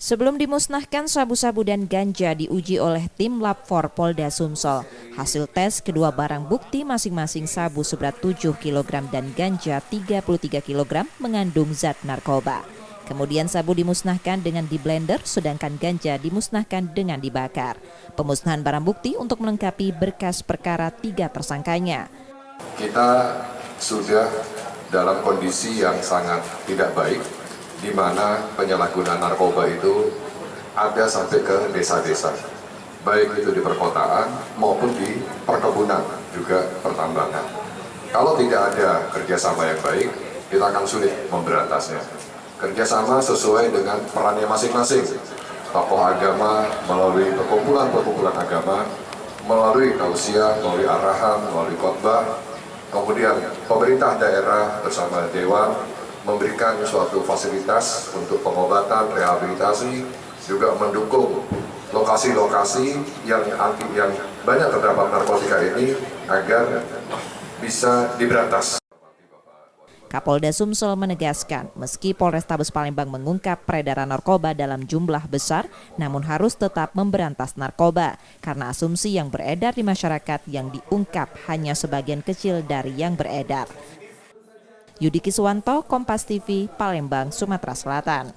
Sebelum dimusnahkan, sabu-sabu dan ganja diuji oleh tim Lab 4 Polda Sumsel. Hasil tes kedua barang bukti masing-masing sabu seberat 7 kg dan ganja 33 kg mengandung zat narkoba. Kemudian sabu dimusnahkan dengan di-blender, sedangkan ganja dimusnahkan dengan dibakar. Pemusnahan barang bukti untuk melengkapi berkas perkara 3 tersangkanya. Kita sudah dalam kondisi yang sangat tidak baik, di mana penyalahgunaan narkoba itu ada sampai ke desa-desa, baik itu di perkotaan maupun di perkebunan, juga pertambangan. Kalau tidak ada kerjasama yang baik, kita akan sulit memberantasnya. Kerjasama sesuai dengan perannya masing-masing. Tokoh agama melalui perkumpulan agama, melalui tausiah, melalui arahan, melalui khotbah, kemudian pemerintah daerah bersama dewan memberikan suatu fasilitas untuk pengobatan, rehabilitasi, juga mendukung lokasi-lokasi yang banyak terdapat narkotika ini agar bisa diberantas. Kapolda Sumsel menegaskan, meski Polrestabes Palembang mengungkap peredaran narkoba dalam jumlah besar, namun harus tetap memberantas narkoba, karena asumsi yang beredar di masyarakat yang diungkap hanya sebagian kecil dari yang beredar. Yudi Kiswanto, Kompas TV, Palembang, Sumatera Selatan.